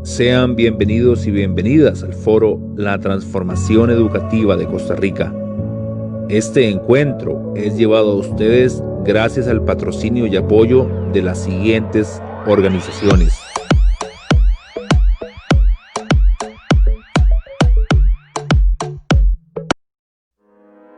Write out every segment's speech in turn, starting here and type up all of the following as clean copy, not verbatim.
Sean bienvenidos y bienvenidas al foro La Transformación Educativa de Costa Rica. Este encuentro es llevado a ustedes gracias al patrocinio y apoyo de las siguientes organizaciones.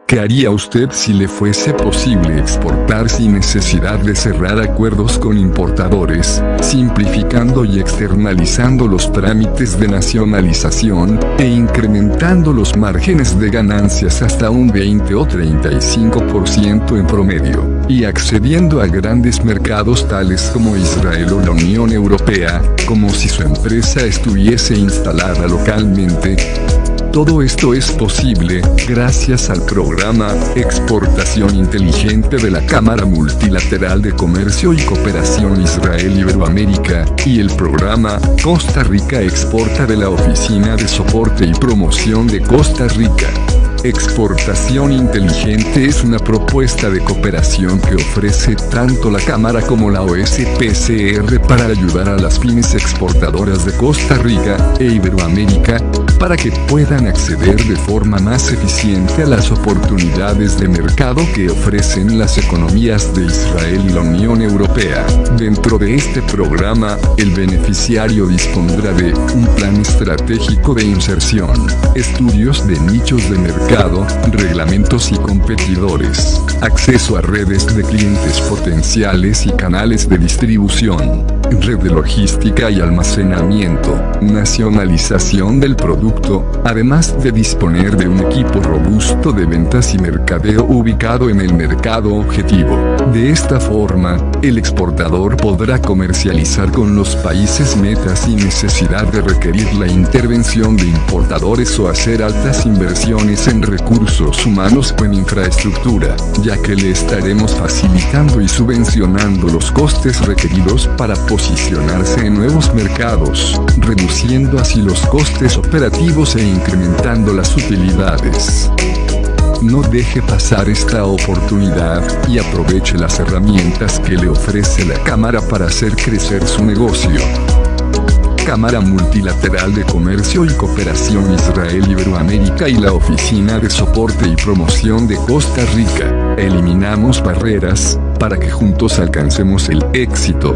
¿Qué haría usted si le fuese posible exportar sin necesidad de cerrar acuerdos con importadores, simplificando y externalizando los trámites de nacionalización, e incrementando los márgenes de ganancias hasta un 20 o 35% en promedio, y accediendo a grandes mercados tales como Israel o la Unión Europea, como si su empresa estuviese instalada localmente? Todo esto es posible gracias al programa Exportación Inteligente de la Cámara Multilateral de Comercio y Cooperación Israel-Iberoamérica, y el programa Costa Rica Exporta de la Oficina de Soporte y Promoción de Costa Rica. Exportación Inteligente es una propuesta de cooperación que ofrece tanto la Cámara como la OSPCR para ayudar a las pymes exportadoras de Costa Rica e Iberoamérica, para que puedan acceder de forma más eficiente a las oportunidades de mercado que ofrecen las economías de Israel y la Unión Europea. Dentro de este programa, el beneficiario dispondrá de un plan estratégico de inserción, estudios de nichos de mercado, reglamentos y competidores, acceso a redes de clientes potenciales y canales de distribución, red de logística y almacenamiento, nacionalización del producto, además de disponer de un equipo robusto de ventas y mercadeo ubicado en el mercado objetivo. De esta forma, el exportador podrá comercializar con los países metas sin necesidad de requerir la intervención de importadores o hacer altas inversiones en recursos humanos o en infraestructura, ya que le estaremos facilitando y subvencionando los costes requeridos para posicionarse en nuevos mercados, reduciendo así los costes operativos e incrementando las utilidades. No deje pasar esta oportunidad y aproveche las herramientas que le ofrece la Cámara para hacer crecer su negocio. Cámara Multilateral de Comercio y Cooperación Israel-Iberoamérica y la Oficina de Soporte y Promoción de Costa Rica. Eliminamos barreras para que juntos alcancemos el éxito.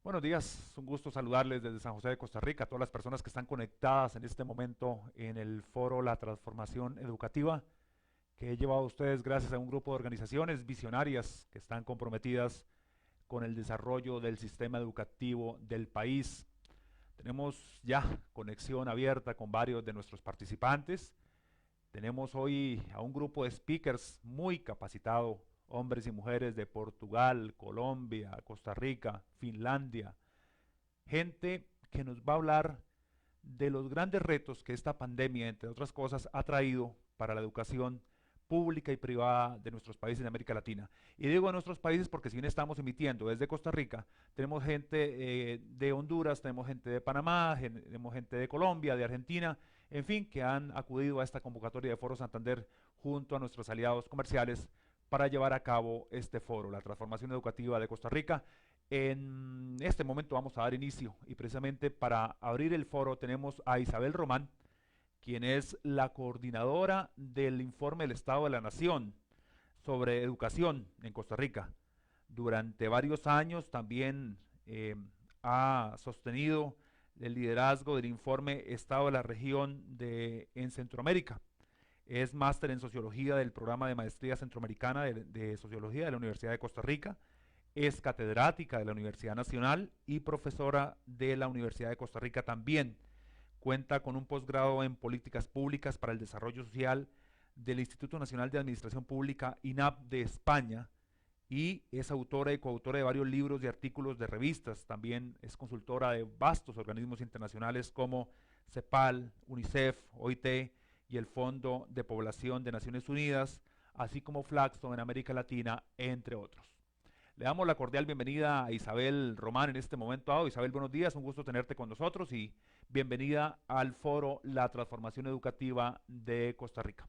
Buenos días, es un gusto saludarles desde San José de Costa Rica, a todas las personas que están conectadas en este momento en el foro La Transformación Educativa, que he llevado a ustedes gracias a un grupo de organizaciones visionarias que están comprometidas con el desarrollo del sistema educativo del país. Tenemos ya conexión abierta con varios de nuestros participantes. Tenemos hoy a un grupo de speakers muy capacitado, hombres y mujeres de Portugal, Colombia, Costa Rica, Finlandia, gente que nos va a hablar de los grandes retos que esta pandemia, entre otras cosas, ha traído para la educación pública y privada de nuestros países de América Latina. Y digo de nuestros países porque si bien estamos emitiendo desde Costa Rica, tenemos gente de Honduras, tenemos gente de Panamá, tenemos gente de Colombia, de Argentina, en fin, que han acudido a esta convocatoria de Foro Santander junto a nuestros aliados comerciales para llevar a cabo este foro, la transformación educativa de Costa Rica. En este momento vamos a dar inicio y precisamente para abrir el foro tenemos a Isabel Román, quien es la coordinadora del informe del Estado de la Nación sobre educación en Costa Rica. Durante varios años también ha sostenido el liderazgo del informe Estado de la Región en Centroamérica. Es máster en Sociología del programa de Maestría Centroamericana de Sociología de la Universidad de Costa Rica. Es catedrática de la Universidad Nacional y profesora de la Universidad de Costa Rica también. Cuenta con un posgrado en Políticas Públicas para el Desarrollo Social del Instituto Nacional de Administración Pública, INAP, de España, y es autora y coautora de varios libros y artículos de revistas. También es consultora de vastos organismos internacionales como CEPAL, UNICEF, OIT y el Fondo de Población de Naciones Unidas, así como Flaxo en América Latina, entre otros. Le damos la cordial bienvenida a Isabel Román en este momento dado. Isabel, buenos días, un gusto tenerte con nosotros y bienvenida al foro La Transformación Educativa de Costa Rica.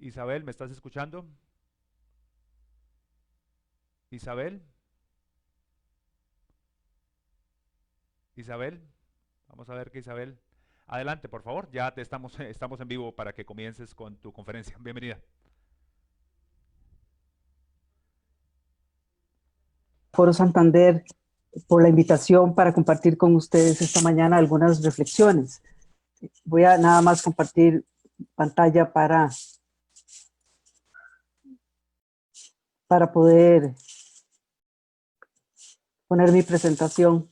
Isabel, ¿me estás escuchando? Isabel. Isabel. Vamos a ver que Isabel. Adelante, por favor. Ya te estamos en vivo para que comiences con tu conferencia. Bienvenida. Foro Santander por la invitación para compartir con ustedes esta mañana algunas reflexiones. Voy a nada más compartir pantalla para poder poner mi presentación.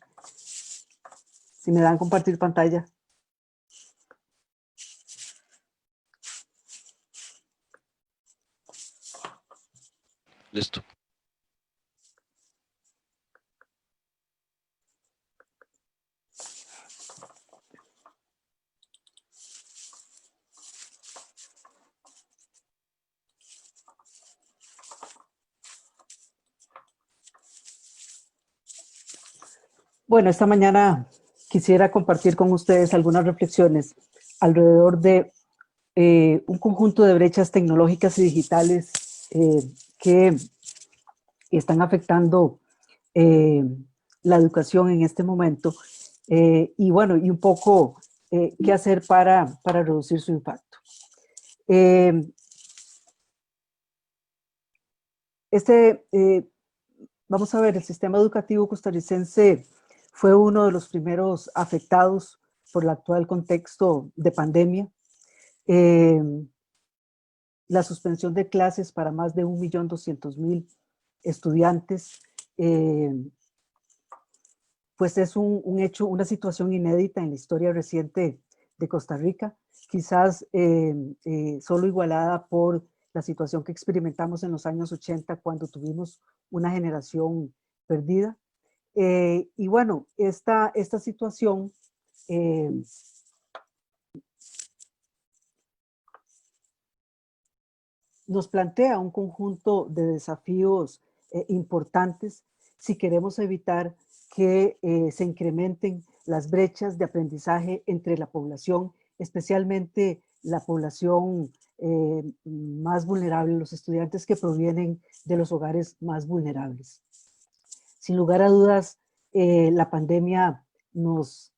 Si me dan compartir pantalla. Listo. Bueno, esta mañana quisiera compartir con ustedes algunas reflexiones alrededor de un conjunto de brechas tecnológicas y digitales que están afectando la educación en este momento y bueno, y un poco qué hacer para reducir su impacto. Vamos a ver, el sistema educativo costarricense fue uno de los primeros afectados por el actual contexto de pandemia. La suspensión de clases para más de 1.200.000 estudiantes, pues es un hecho, una situación inédita en la historia reciente de Costa Rica, quizás solo igualada por la situación que experimentamos en los años 80 cuando tuvimos una generación perdida. Y bueno, esta situación nos plantea un conjunto de desafíos importantes si queremos evitar que se incrementen las brechas de aprendizaje entre la población, especialmente la población más vulnerable, los estudiantes que provienen de los hogares más vulnerables. Sin lugar a dudas, la pandemia nos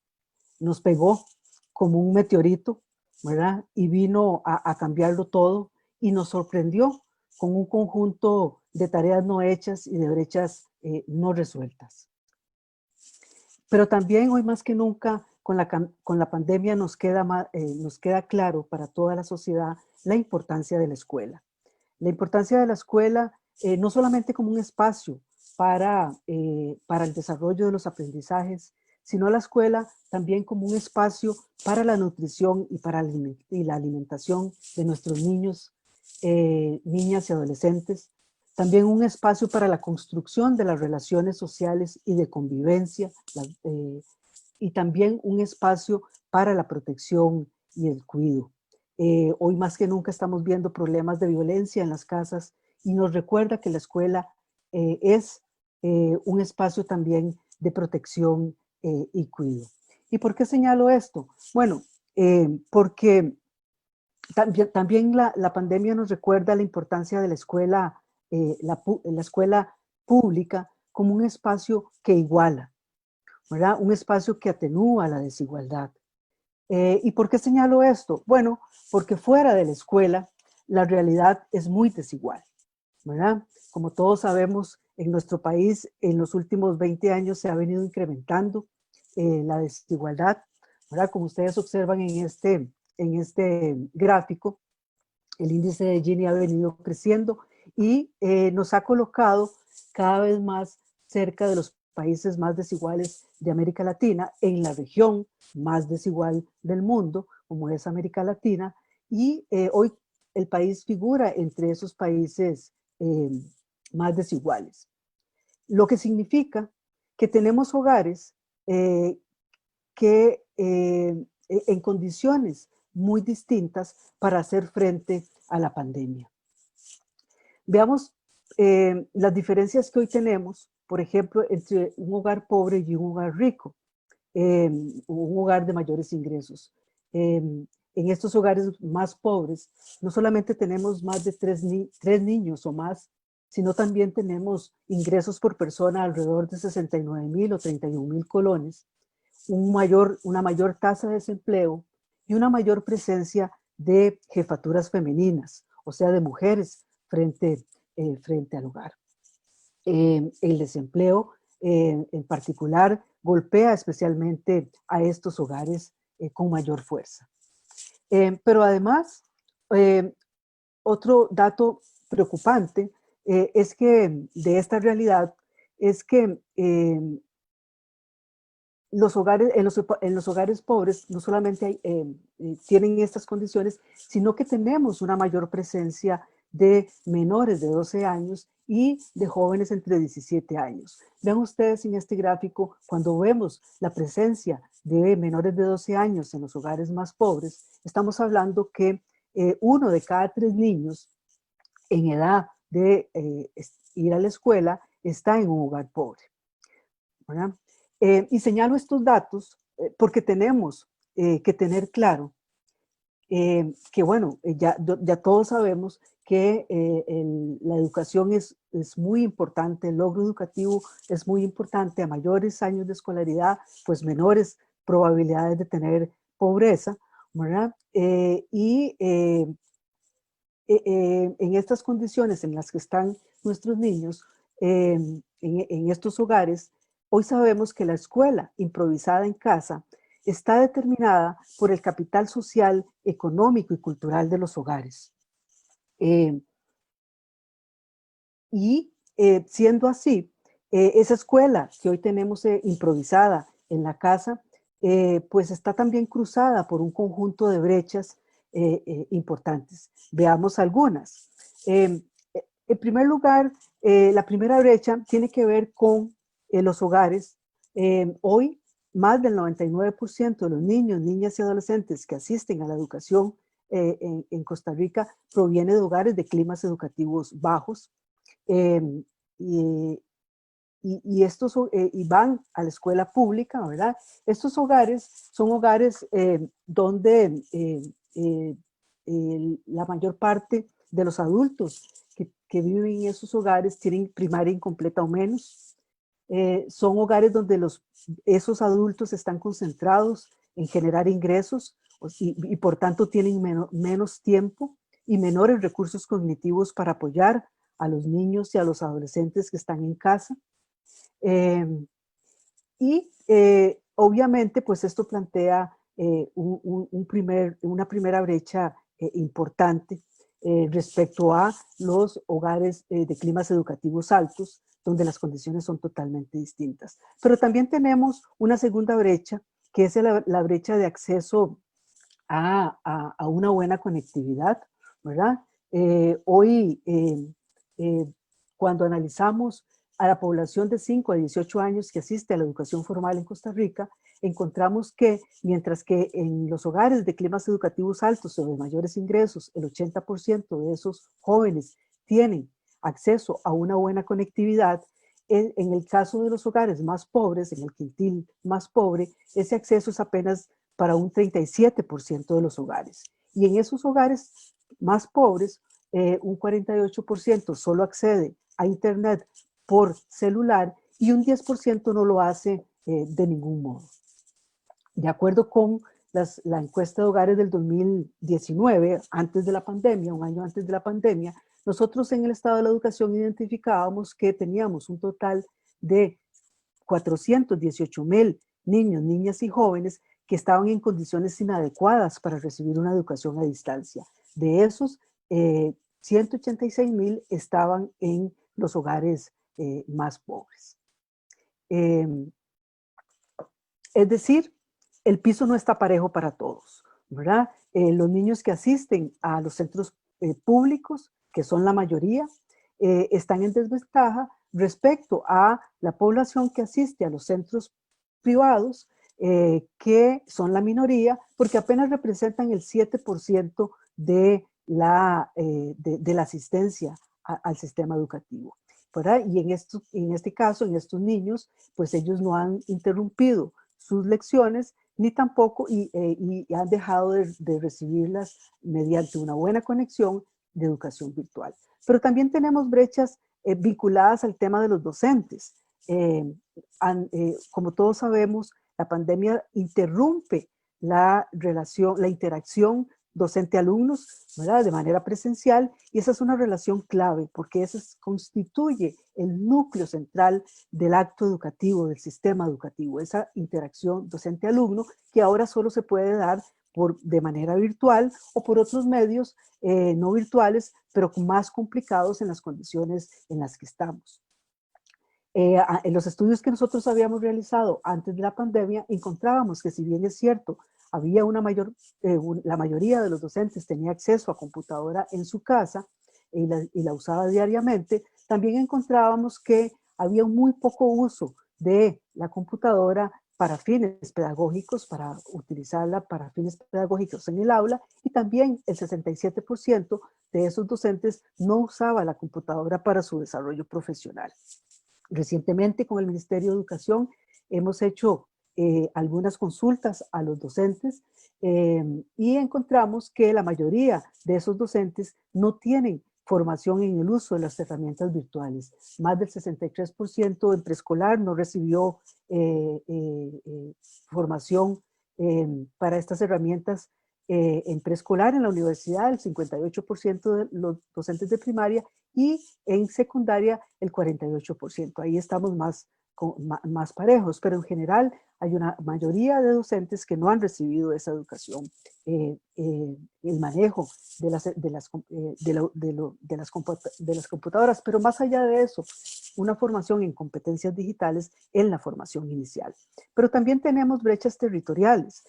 pegó como un meteorito, ¿verdad? Y vino a cambiarlo todo y nos sorprendió con un conjunto de tareas no hechas y de brechas no resueltas. Pero también hoy más que nunca con la pandemia nos queda claro para toda la sociedad la importancia de la escuela. La importancia de la escuela no solamente como un espacio para el desarrollo de los aprendizajes, sino la escuela también como un espacio para la nutrición y la alimentación de nuestros niños, niñas y adolescentes. También un espacio para la construcción de las relaciones sociales y de convivencia, y también un espacio para la protección y el cuidado. Hoy más que nunca estamos viendo problemas de violencia en las casas y nos recuerda que la escuela es un espacio también de protección y cuidado. ¿Y por qué señalo esto? Bueno, porque también la pandemia nos recuerda la importancia de la escuela, la escuela pública como un espacio que iguala, ¿verdad? Un espacio que atenúa la desigualdad. ¿Y por qué señalo esto? Bueno, porque fuera de la escuela la realidad es muy desigual, ¿verdad? Como todos sabemos, en nuestro país en los últimos 20 años se ha venido incrementando la desigualdad, ¿verdad? Como ustedes observan en este gráfico, el índice de Gini ha venido creciendo y nos ha colocado cada vez más cerca de los países más desiguales de América Latina, en la región más desigual del mundo, como es América Latina, y hoy el país figura entre esos países más desiguales. Lo que significa que tenemos hogares que en condiciones muy distintas para hacer frente a la pandemia. Veamos las diferencias que hoy tenemos, por ejemplo, entre un hogar pobre y un hogar rico, un hogar de mayores ingresos. en estos hogares más pobres, no solamente tenemos más de tres niños o más, sino también tenemos ingresos por persona alrededor de 69.000 o 31.000 colones, una mayor tasa de desempleo y una mayor presencia de jefaturas femeninas, o sea, de mujeres frente al hogar. El desempleo en particular golpea especialmente a estos hogares con mayor fuerza. Pero además, otro dato preocupante es que de esta realidad es que los hogares, en los hogares pobres no solamente tienen estas condiciones, sino que tenemos una mayor presencia de menores de 12 años y de jóvenes entre 17 años. Vean ustedes en este gráfico, cuando vemos la presencia de menores de 12 años en los hogares más pobres, estamos hablando que 1 de cada 3 niños en edad de ir a la escuela está en un hogar pobre, ¿verdad? Y señalo estos datos porque tenemos que tener claro que, bueno, ya todos sabemos que la educación es muy importante, el logro educativo es muy importante. A mayores años de escolaridad, pues menores probabilidades de tener pobreza, ¿verdad? En estas condiciones en las que están nuestros niños, en estos hogares, hoy sabemos que la escuela improvisada en casa está determinada por el capital social, económico y cultural de los hogares. Siendo así, esa escuela que hoy tenemos improvisada en la casa, pues está también cruzada por un conjunto de brechas importantes. Veamos algunas. En primer lugar, la primera brecha tiene que ver con los hogares. Hoy, más del 99% de los niños, niñas y adolescentes que asisten a la educación en Costa Rica proviene de hogares de climas educativos bajos y van a la escuela pública, ¿verdad? Estos hogares son hogares donde la mayor parte de los adultos que viven en esos hogares tienen primaria incompleta o menos. Son hogares donde esos adultos están concentrados en generar ingresos y por tanto tienen menos tiempo y menores recursos cognitivos para apoyar a los niños y a los adolescentes que están en casa. Obviamente, pues esto plantea una primera brecha importante respecto a los hogares de climas educativos altos, donde las condiciones son totalmente distintas. Pero también tenemos una segunda brecha, que es la brecha de acceso a una buena conectividad, ¿verdad? Hoy, cuando analizamos a la población de 5 a 18 años que asiste a la educación formal en Costa Rica, encontramos que mientras que en los hogares de climas educativos altos o de mayores ingresos, el 80% de esos jóvenes tienen acceso a una buena conectividad, en el caso de los hogares más pobres, en el quintil más pobre, ese acceso es apenas para un 37% de los hogares. Y en esos hogares más pobres, un 48% solo accede a Internet por celular y un 10% no lo hace de ningún modo. De acuerdo con la encuesta de hogares del 2019, antes de la pandemia, un año antes de la pandemia, nosotros en el estado de la educación identificábamos que teníamos un total de 418,000 niños, niñas y jóvenes que estaban en condiciones inadecuadas para recibir una educación a distancia. De esos, 186,000 estaban en los hogares más pobres. Es decir, el piso no está parejo para todos, ¿verdad? Los niños que asisten a los centros públicos, que son la mayoría, están en desventaja respecto a la población que asiste a los centros privados, que son la minoría, porque apenas representan el 7% de la asistencia al sistema educativo, ¿verdad? Y en este caso, en estos niños, pues ellos no han interrumpido sus lecciones ni tampoco y han dejado de recibirlas mediante una buena conexión de educación virtual. Pero también tenemos brechas vinculadas al tema de los docentes. Como todos sabemos, la pandemia interrumpe la relación, la interacción docente-alumnos, ¿verdad?, de manera presencial, y esa es una relación clave porque esa constituye el núcleo central del acto educativo, del sistema educativo, esa interacción docente-alumno que ahora solo se puede dar de manera virtual o por otros medios no virtuales, pero más complicados en las condiciones en las que estamos. En los estudios que nosotros habíamos realizado antes de la pandemia, encontrábamos que si bien es cierto, había la mayoría de los docentes tenía acceso a computadora en su casa y la usaba diariamente, también encontrábamos que había muy poco uso de la computadora para fines pedagógicos, para utilizarla para fines pedagógicos en el aula, y también el 67% de esos docentes no usaba la computadora para su desarrollo profesional. Recientemente con el Ministerio de Educación hemos hecho algunas consultas a los docentes y encontramos que la mayoría de esos docentes no tienen formación en el uso de las herramientas virtuales. Más del 63% en preescolar no recibió formación para estas herramientas en preescolar. En la universidad el 58% de los docentes de primaria y en secundaria el 48%. Ahí estamos más parejos, pero en general hay una mayoría de docentes que no han recibido esa educación. El manejo de las computadoras, pero más allá de eso, una formación en competencias digitales en la formación inicial. Pero también tenemos brechas territoriales,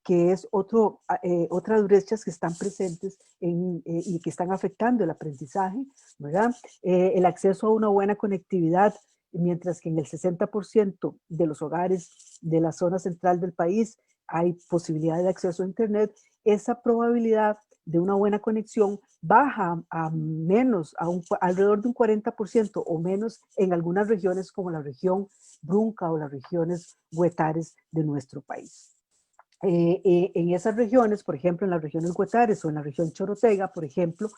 que es otras brechas que están presentes y que están afectando el aprendizaje, ¿verdad? El acceso a una buena conectividad, mientras que en el 60% de los hogares de la zona central del país hay posibilidad de acceso a Internet, esa probabilidad de una buena conexión baja a menos, alrededor de un 40% o menos en algunas regiones como la región Brunca o las regiones huetares de nuestro país. En esas regiones, por ejemplo, en las regiones huetares o en la región Chorotega, por ejemplo,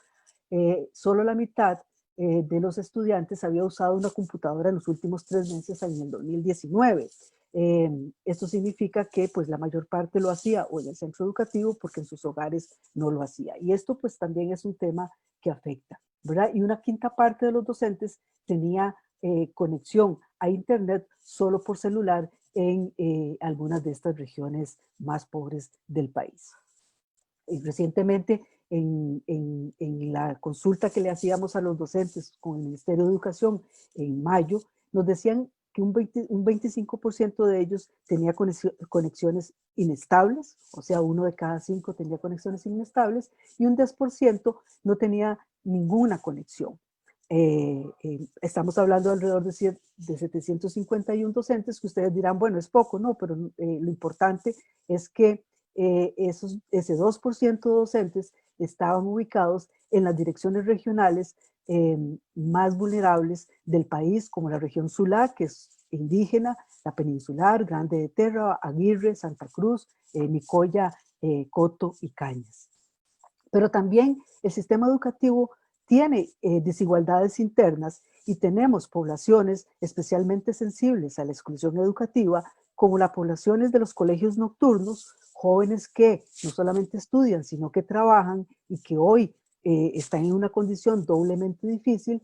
solo la mitad de los estudiantes había usado una computadora en los últimos 3 meses en el 2019. Esto significa que pues la mayor parte lo hacía o en el centro educativo porque en sus hogares no lo hacía. Y esto pues también es un tema que afecta, ¿verdad? Y una quinta parte de los docentes tenía conexión a Internet solo por celular en algunas de estas regiones más pobres del país. Y recientemente en la consulta que le hacíamos a los docentes con el Ministerio de Educación en mayo, nos decían que un 25% de ellos tenía conexiones inestables, o sea, 1 de cada 5 tenía conexiones inestables, y un 10% no tenía ninguna conexión. Estamos hablando de alrededor de 751 docentes, que ustedes dirán, bueno, es poco, no, pero lo importante es que ese 2% de docentes estaban ubicados en las direcciones regionales más vulnerables del país, como la región Sulá, que es indígena, la peninsular, Grande de Terra, Aguirre, Santa Cruz, Nicoya, Coto y Cañas. Pero también el sistema educativo tiene desigualdades internas y tenemos poblaciones especialmente sensibles a la exclusión educativa, como las poblaciones de los colegios nocturnos, jóvenes que no solamente estudian, sino que trabajan y que hoy están en una condición doblemente difícil,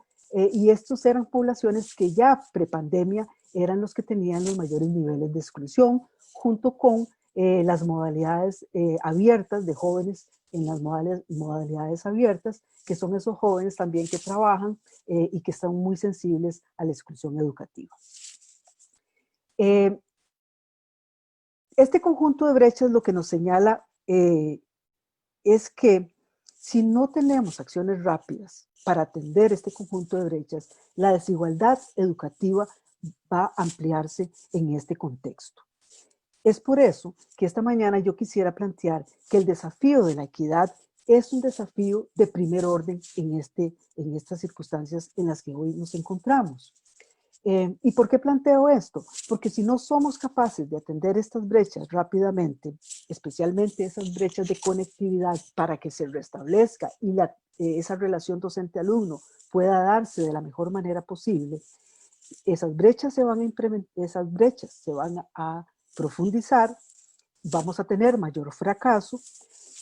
y estos eran poblaciones que ya prepandemia eran los que tenían los mayores niveles de exclusión, junto con las modalidades abiertas de jóvenes en las modalidades abiertas, que son esos jóvenes también que trabajan y que están muy sensibles a la exclusión educativa. Este conjunto de brechas lo que nos señala es que si no tenemos acciones rápidas para atender este conjunto de brechas, la desigualdad educativa va a ampliarse en este contexto. Es por eso que esta mañana yo quisiera plantear que el desafío de la equidad es un desafío de primer orden en estas circunstancias en las que hoy nos encontramos. ¿Y por qué planteo esto? Porque si no somos capaces de atender estas brechas rápidamente, especialmente esas brechas de conectividad para que se restablezca y esa relación docente-alumno pueda darse de la mejor manera posible, esas brechas se van a esas brechas se van a profundizar, vamos a tener mayor fracaso,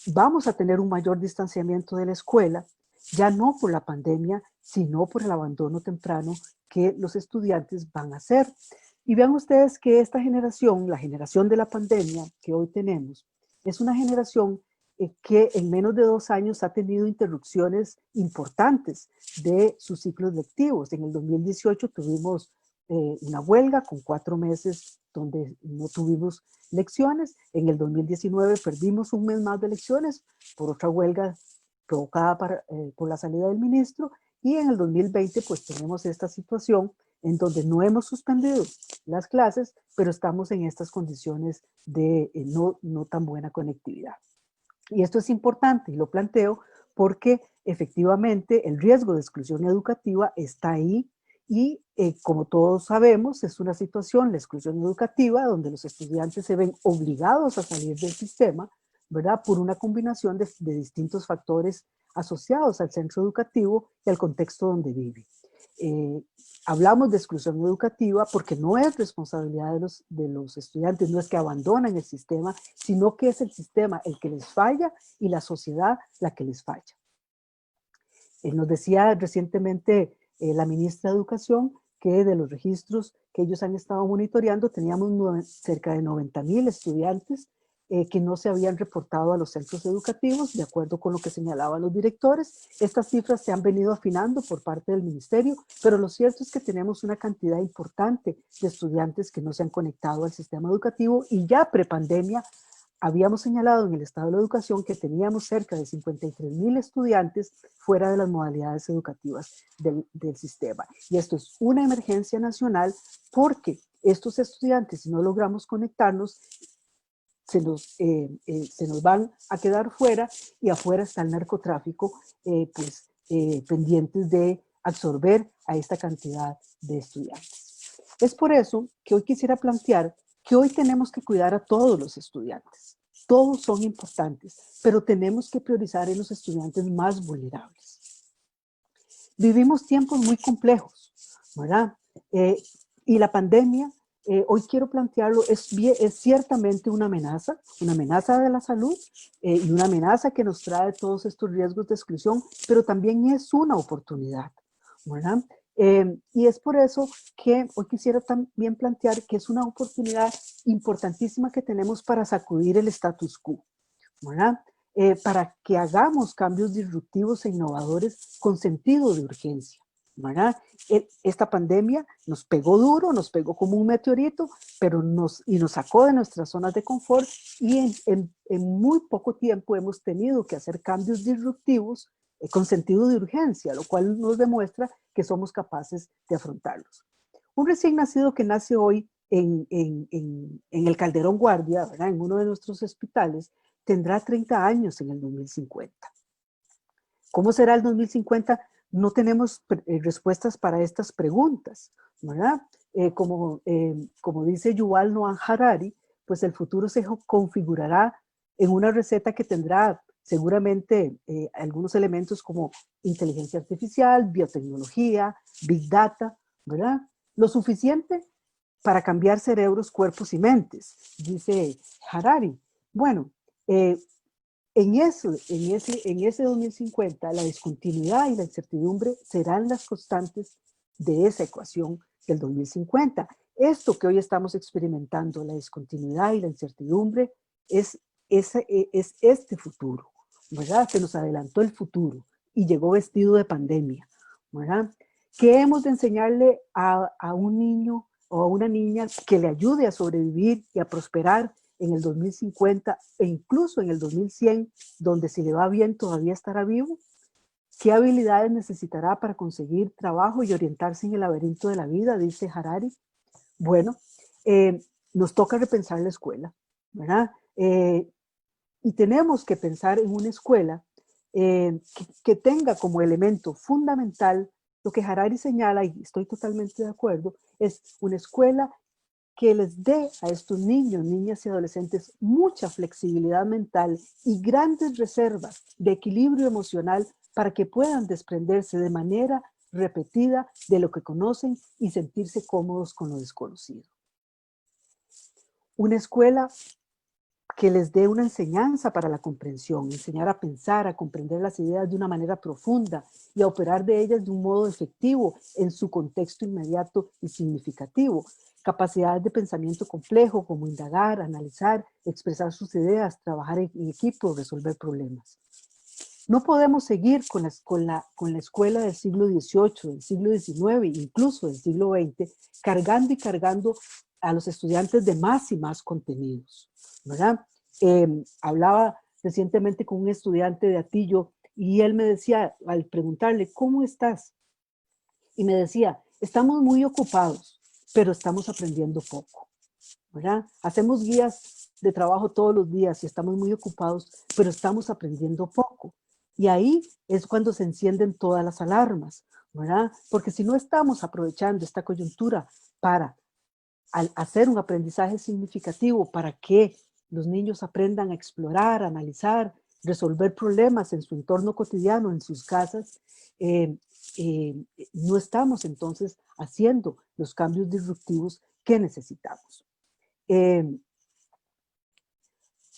vamos a tener un mayor distanciamiento de la escuela, ya no por la pandemia, sino por el abandono temprano que los estudiantes van a hacer. Y vean ustedes que esta generación, la generación de la pandemia que hoy tenemos, es una generación que en menos de 2 años ha tenido interrupciones importantes de sus ciclos lectivos. En el 2018 tuvimos una huelga con 4 meses donde no tuvimos lecciones. En el 2019 perdimos un mes más de lecciones por otra huelga provocada por la salida del ministro, y en el 2020 pues tenemos esta situación en donde no hemos suspendido las clases, pero estamos en estas condiciones de no tan buena conectividad. Y esto es importante y lo planteo porque efectivamente el riesgo de exclusión educativa está ahí y como todos sabemos es una situación, la exclusión educativa, donde los estudiantes se ven obligados a salir del sistema, ¿verdad? Por una combinación de distintos factores asociados al centro educativo y al contexto donde vive. Hablamos de exclusión educativa porque no es responsabilidad de los estudiantes, no es que abandonan el sistema, sino que es el sistema el que les falla y la sociedad la que les falla. Nos decía recientemente la ministra de Educación que de los registros que ellos han estado monitoreando teníamos cerca de 90,000 estudiantes que no se habían reportado a los centros educativos, de acuerdo con lo que señalaban los directores. Estas cifras se han venido afinando por parte del ministerio, pero lo cierto es que tenemos una cantidad importante de estudiantes que no se han conectado al sistema educativo, y ya prepandemia habíamos señalado en el estado de la educación que teníamos cerca de 53,000 estudiantes fuera de las modalidades educativas del sistema. Y esto es una emergencia nacional porque estos estudiantes, si no logramos conectarnos, se nos van a quedar fuera, y afuera está el narcotráfico, pendientes de absorber a esta cantidad de estudiantes. Es por eso que hoy quisiera plantear que hoy tenemos que cuidar a todos los estudiantes. Todos son importantes, pero tenemos que priorizar en los estudiantes más vulnerables. Vivimos tiempos muy complejos, ¿verdad? Y la pandemia, hoy quiero plantearlo, es ciertamente una amenaza de la salud y una amenaza que nos trae todos estos riesgos de exclusión, pero también es una oportunidad, ¿verdad? Y es por eso que hoy quisiera también plantear que es una oportunidad importantísima que tenemos para sacudir el status quo, ¿verdad? Para que hagamos cambios disruptivos e innovadores con sentido de urgencia, ¿verdad? Esta pandemia nos pegó duro, nos pegó como un meteorito, pero nos sacó de nuestras zonas de confort, y en muy poco tiempo hemos tenido que hacer cambios disruptivos con sentido de urgencia, lo cual nos demuestra que somos capaces de afrontarlos. Un recién nacido que nace hoy en el Calderón Guardia, ¿verdad? En uno de nuestros hospitales, tendrá 30 años en el 2050. ¿Cómo será el 2050? No tenemos respuestas para estas preguntas, ¿verdad? Como dice Yuval Noah Harari, pues el futuro se configurará en una receta que tendrá seguramente algunos elementos como inteligencia artificial, biotecnología, big data, ¿verdad? Lo suficiente para cambiar cerebros, cuerpos y mentes, dice Harari. Bueno, en ese 2050, la discontinuidad y la incertidumbre serán las constantes de esa ecuación del 2050. Esto que hoy estamos experimentando, la discontinuidad y la incertidumbre, es este futuro, ¿verdad? Se nos adelantó el futuro y llegó vestido de pandemia, ¿verdad? ¿Qué hemos de enseñarle a un niño o a una niña que le ayude a sobrevivir y a prosperar en el 2050 e incluso en el 2100, donde si le va bien todavía estará vivo? ¿Qué habilidades necesitará para conseguir trabajo y orientarse en el laberinto de la vida? Dice Harari. Bueno, nos toca repensar la escuela, ¿verdad? Y tenemos que pensar en una escuela que tenga como elemento fundamental lo que Harari señala, y estoy totalmente de acuerdo, es una escuela que les dé a estos niños, niñas y adolescentes mucha flexibilidad mental y grandes reservas de equilibrio emocional para que puedan desprenderse de manera repetida de lo que conocen y sentirse cómodos con lo desconocido. Una escuela que les dé una enseñanza para la comprensión, enseñar a pensar, a comprender las ideas de una manera profunda y a operar de ellas de un modo efectivo en su contexto inmediato y significativo. Capacidades de pensamiento complejo como indagar, analizar, expresar sus ideas, trabajar en equipo, resolver problemas. No podemos seguir con la escuela del siglo XVIII, del siglo XIX, incluso del siglo XX, cargando y cargando a los estudiantes de más y más contenidos, ¿verdad? Hablaba recientemente con un estudiante de Atillo y él me decía, al preguntarle, ¿cómo estás? Y me decía, estamos muy ocupados, pero estamos aprendiendo poco, ¿verdad? Hacemos guías de trabajo todos los días y estamos muy ocupados, pero estamos aprendiendo poco. Y ahí es cuando se encienden todas las alarmas, ¿verdad? Porque si no estamos aprovechando esta coyuntura para hacer un aprendizaje significativo, para que los niños aprendan a explorar, a analizar, resolver problemas en su entorno cotidiano, en sus casas, no estamos entonces haciendo los cambios disruptivos que necesitamos.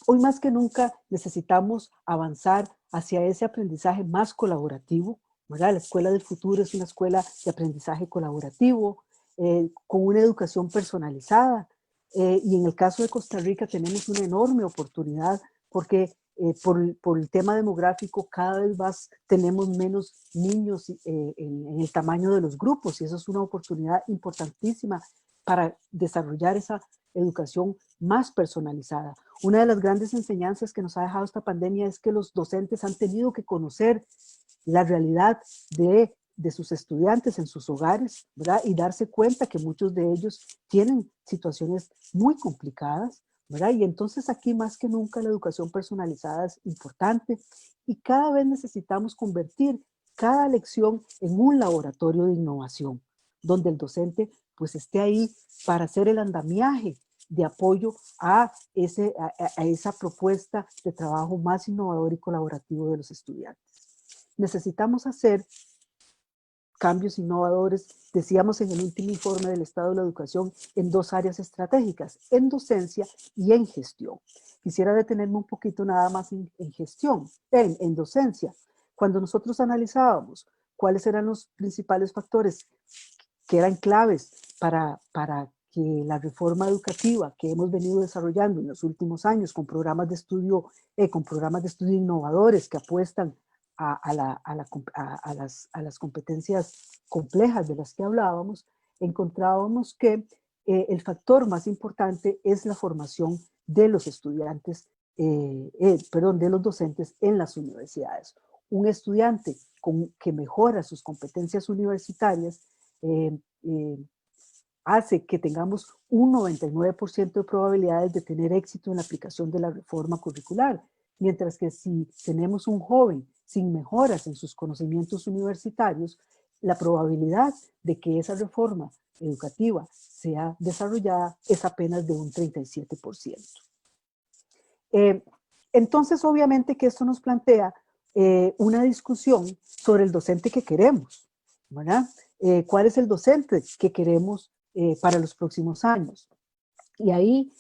Hoy más que nunca necesitamos avanzar hacia ese aprendizaje más colaborativo, ¿verdad? La Escuela del Futuro es una escuela de aprendizaje colaborativo, con una educación personalizada. Y en el caso de Costa Rica tenemos una enorme oportunidad porque por el tema demográfico cada vez más tenemos menos niños en el tamaño de los grupos y eso es una oportunidad importantísima para desarrollar esa educación más personalizada. Una de las grandes enseñanzas que nos ha dejado esta pandemia es que los docentes han tenido que conocer la realidad de sus estudiantes en sus hogares, ¿verdad? Y darse cuenta que muchos de ellos tienen situaciones muy complicadas, ¿verdad? Y entonces aquí más que nunca la educación personalizada es importante y cada vez necesitamos convertir cada lección en un laboratorio de innovación, donde el docente pues esté ahí para hacer el andamiaje de apoyo a esa propuesta de trabajo más innovador y colaborativo de los estudiantes. Necesitamos hacer cambios innovadores, decíamos en el último informe del Estado de la Educación, en dos áreas estratégicas, en docencia y en gestión. Quisiera detenerme un poquito nada más en gestión, en docencia. Cuando nosotros analizábamos cuáles eran los principales factores que eran claves para que la reforma educativa que hemos venido desarrollando en los últimos años con programas de estudio innovadores que apuestan a las competencias complejas de las que hablábamos, encontrábamos que el factor más importante es la formación de los estudiantes, de los docentes en las universidades. Un estudiante que mejora sus competencias universitarias hace que tengamos un 99% de probabilidades de tener éxito en la aplicación de la reforma curricular, mientras que si tenemos un joven sin mejoras en sus conocimientos universitarios, la probabilidad de que esa reforma educativa sea desarrollada es apenas de un 37%. Entonces, obviamente que esto nos plantea una discusión sobre el docente que queremos, ¿verdad? ¿Cuál es el docente que queremos para los próximos años? Y ahí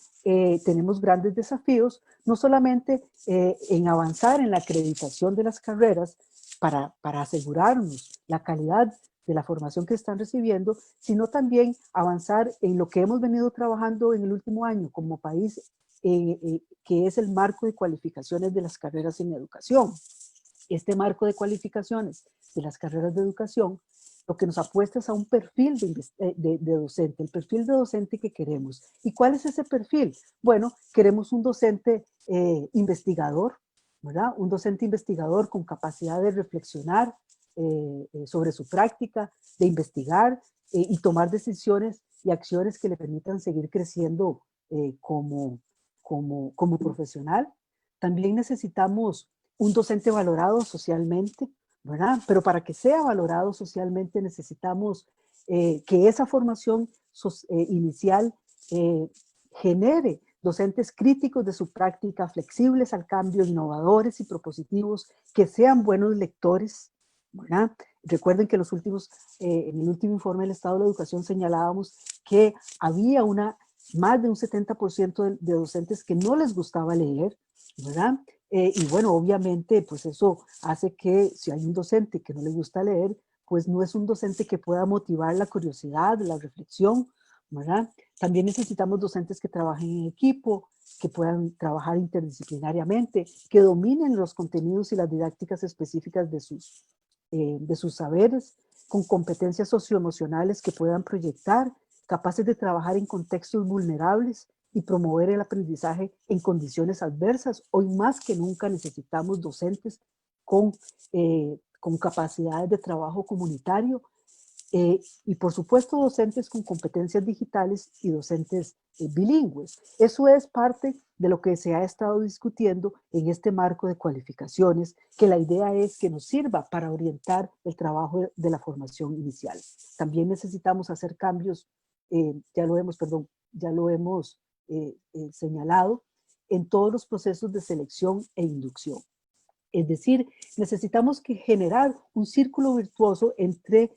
tenemos grandes desafíos, no solamente en avanzar en la acreditación de las carreras para asegurarnos la calidad de la formación que están recibiendo, sino también avanzar en lo que hemos venido trabajando en el último año como país, que es el marco de cualificaciones de las carreras en educación. Este marco de cualificaciones de las carreras de educación lo que nos apuesta es a un perfil de docente, el perfil de docente que queremos. ¿Y cuál es ese perfil? Bueno, queremos un docente investigador, ¿verdad? Un docente investigador con capacidad de reflexionar sobre su práctica, de investigar y tomar decisiones y acciones que le permitan seguir creciendo como profesional. También necesitamos un docente valorado socialmente, ¿verdad? Pero para que sea valorado socialmente necesitamos que esa formación inicial genere docentes críticos de su práctica, flexibles al cambio, innovadores y propositivos, que sean buenos lectores, ¿verdad? Recuerden que en el último informe del Estado de la Educación señalábamos que había más de un 70% de docentes que no les gustaba leer, ¿verdad? Y bueno, obviamente, pues eso hace que si hay un docente que no le gusta leer, pues no es un docente que pueda motivar la curiosidad, la reflexión, ¿verdad? También necesitamos docentes que trabajen en equipo, que puedan trabajar interdisciplinariamente, que dominen los contenidos y las didácticas específicas de sus saberes, con competencias socioemocionales que puedan proyectar, capaces de trabajar en contextos vulnerables y promover el aprendizaje en condiciones adversas. Hoy más que nunca necesitamos docentes con capacidades de trabajo comunitario, y por supuesto docentes con competencias digitales y docentes bilingües. Eso es parte de lo que se ha estado discutiendo en este marco de cualificaciones, que la idea es que nos sirva para orientar el trabajo de la formación inicial. También necesitamos hacer cambios, ya lo hemos señalado, en todos los procesos de selección e inducción. Es decir, necesitamos generar un círculo virtuoso entre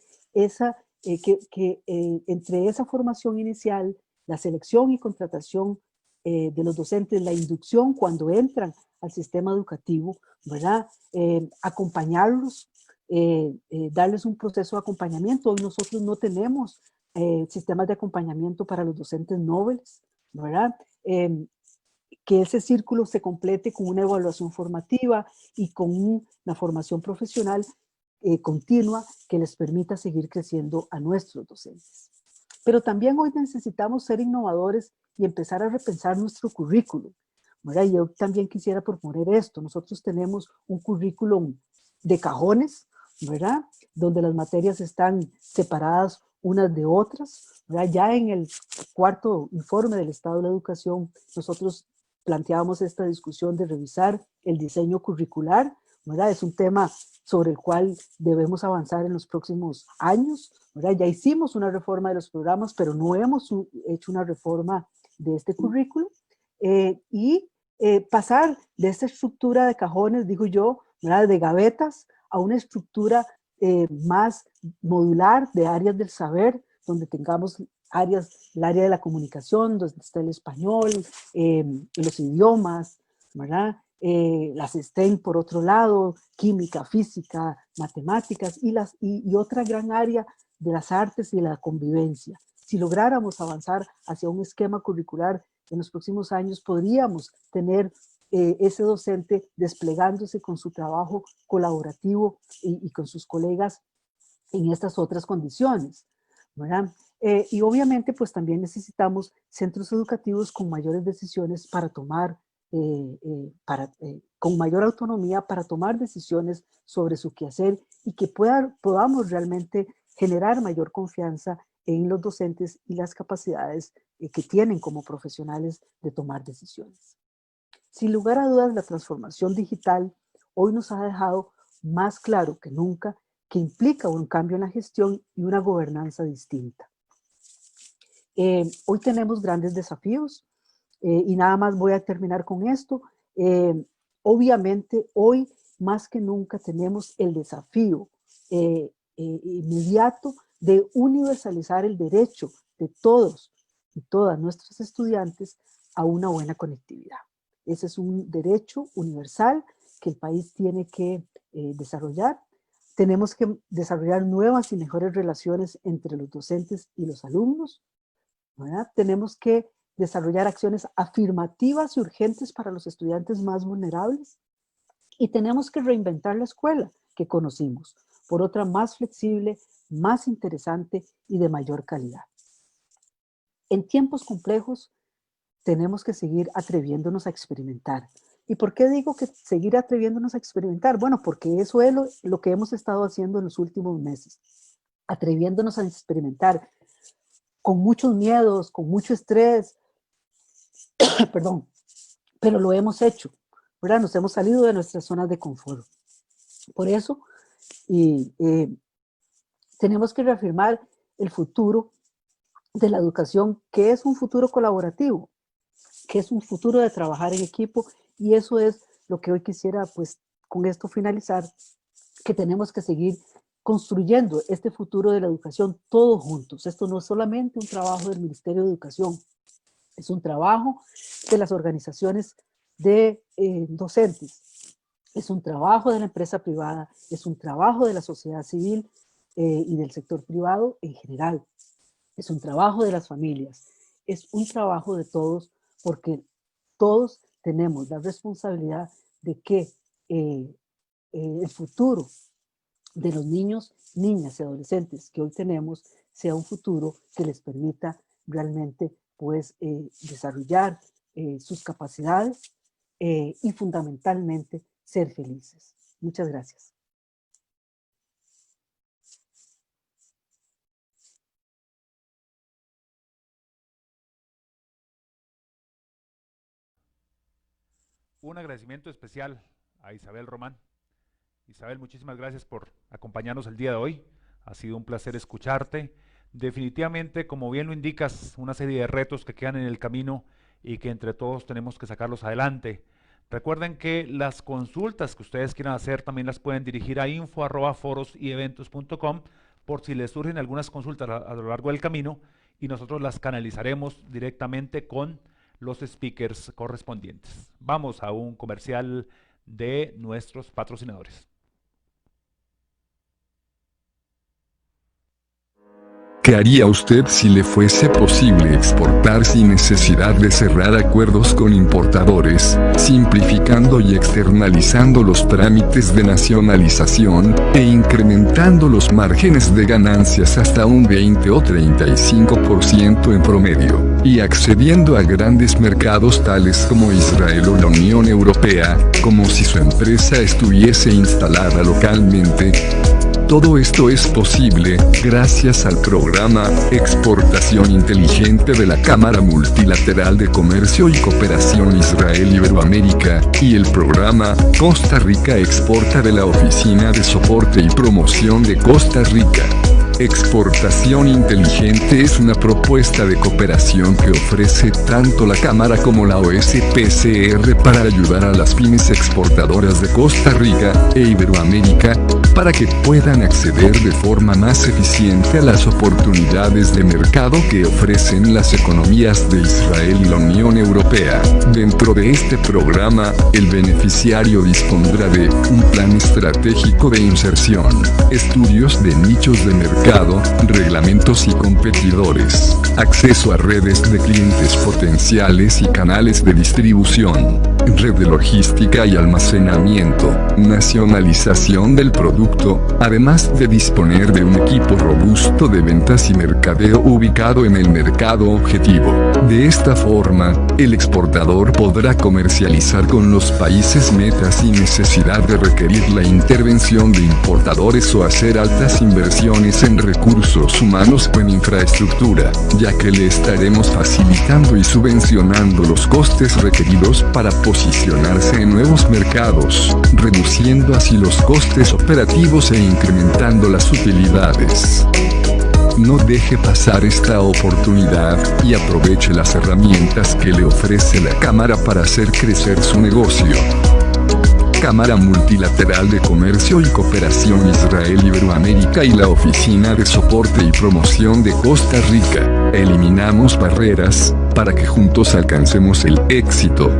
entre esa formación inicial, la selección y contratación de los docentes, la inducción cuando entran al sistema educativo, ¿verdad? Acompañarlos, darles un proceso de acompañamiento. Hoy nosotros no tenemos sistemas de acompañamiento para los docentes nobles, ¿verdad? Que ese círculo se complete con una evaluación formativa y con una formación profesional continua que les permita seguir creciendo a nuestros docentes. Pero también hoy necesitamos ser innovadores y empezar a repensar nuestro currículum, ¿verdad? Y yo también quisiera proponer esto. Nosotros tenemos un currículum de cajones, ¿verdad? Donde las materias están separadas unas de otras, ¿verdad? Ya en el cuarto informe del Estado de la Educación, nosotros planteábamos esta discusión de revisar el diseño curricular, ¿verdad? Es un tema sobre el cual debemos avanzar en los próximos años, ¿verdad? Ya hicimos una reforma de los programas, pero no hemos hecho una reforma de este currículo, pasar de esta estructura de cajones, digo yo, ¿verdad? De gavetas, a una estructura más modular de áreas del saber, donde tengamos el área de la comunicación, donde está el español, los idiomas, ¿verdad? Las STEM por otro lado, química, física, matemáticas y otra gran área de las artes y la convivencia. Si lográramos avanzar hacia un esquema curricular en los próximos años, podríamos tener ese docente desplegándose con su trabajo colaborativo y con sus colegas en estas otras condiciones, ¿verdad? Y obviamente pues también necesitamos centros educativos con mayores decisiones para tomar, con mayor autonomía para tomar decisiones sobre su quehacer y que podamos realmente generar mayor confianza en los docentes y las capacidades que tienen como profesionales de tomar decisiones. Sin lugar a dudas, la transformación digital hoy nos ha dejado más claro que nunca que implica un cambio en la gestión y una gobernanza distinta. Hoy tenemos grandes desafíos y nada más voy a terminar con esto. Obviamente, hoy más que nunca tenemos el desafío inmediato de universalizar el derecho de todos y todas nuestros estudiantes a una buena conectividad. Ese es un derecho universal que el país tiene que desarrollar. Tenemos que desarrollar nuevas y mejores relaciones entre los docentes y los alumnos, ¿verdad? Tenemos que desarrollar acciones afirmativas y urgentes para los estudiantes más vulnerables y tenemos que reinventar la escuela que conocimos por otra más flexible, más interesante y de mayor calidad. En tiempos complejos tenemos que seguir atreviéndonos a experimentar. ¿Y por qué digo que seguir atreviéndonos a experimentar? Bueno, porque eso es lo que hemos estado haciendo en los últimos meses, atreviéndonos a experimentar con muchos miedos, con mucho estrés, perdón, pero lo hemos hecho, ¿verdad? Nos hemos salido de nuestras zonas de confort. Por eso, tenemos que reafirmar el futuro de la educación, que es un futuro colaborativo, que es un futuro de trabajar en equipo, y eso es lo que hoy quisiera, pues, con esto finalizar, que tenemos que seguir construyendo este futuro de la educación todos juntos. Esto no es solamente un trabajo del Ministerio de Educación, es un trabajo de las organizaciones de docentes, es un trabajo de la empresa privada, es un trabajo de la sociedad civil y del sector privado en general, es un trabajo de las familias, es un trabajo de todos, porque todos tenemos la responsabilidad de que el futuro de los niños, niñas y adolescentes que hoy tenemos sea un futuro que les permita realmente, pues, desarrollar sus capacidades y fundamentalmente ser felices. Muchas gracias. Un agradecimiento especial a Isabel Román. Isabel, muchísimas gracias por acompañarnos el día de hoy. Ha sido un placer escucharte. Definitivamente, como bien lo indicas, una serie de retos que quedan en el camino y que entre todos tenemos que sacarlos adelante. Recuerden que las consultas que ustedes quieran hacer también las pueden dirigir a info@foroseventos.com por si les surgen algunas consultas a lo largo del camino, y nosotros las canalizaremos directamente con los speakers correspondientes. Vamos a un comercial de nuestros patrocinadores. ¿Qué haría usted si le fuese posible exportar sin necesidad de cerrar acuerdos con importadores, simplificando y externalizando los trámites de nacionalización, e incrementando los márgenes de ganancias hasta un 20 o 35% en promedio, y accediendo a grandes mercados tales como Israel o la Unión Europea, como si su empresa estuviese instalada localmente? Todo esto es posible gracias al programa Exportación Inteligente de la Cámara Multilateral de Comercio y Cooperación Israel-Iberoamérica, y el programa Costa Rica Exporta de la Oficina de Soporte y Promoción de Costa Rica. Exportación Inteligente es una propuesta de cooperación que ofrece tanto la Cámara como la OSPCR para ayudar a las pymes exportadoras de Costa Rica e Iberoamérica, para que puedan acceder de forma más eficiente a las oportunidades de mercado que ofrecen las economías de Israel y la Unión Europea. Dentro de este programa, el beneficiario dispondrá de un plan estratégico de inserción, estudios de nichos de mercado, reglamentos y competidores, acceso a redes de clientes potenciales y canales de distribución, red de logística y almacenamiento, nacionalización del producto, además de disponer de un equipo robusto de ventas y mercadeo ubicado en el mercado objetivo. De esta forma, el exportador podrá comercializar con los países meta sin necesidad de requerir la intervención de importadores o hacer altas inversiones en recursos humanos o en infraestructura, ya que le estaremos facilitando y subvencionando los costes requeridos para posicionarse en nuevos mercados, reduciendo así los costes operativos e incrementando las utilidades. No deje pasar esta oportunidad y aproveche las herramientas que le ofrece la Cámara para hacer crecer su negocio. Cámara Multilateral de Comercio y Cooperación Israel-Iberoamérica y la Oficina de Soporte y Promoción de Costa Rica. Eliminamos barreras para que juntos alcancemos el éxito.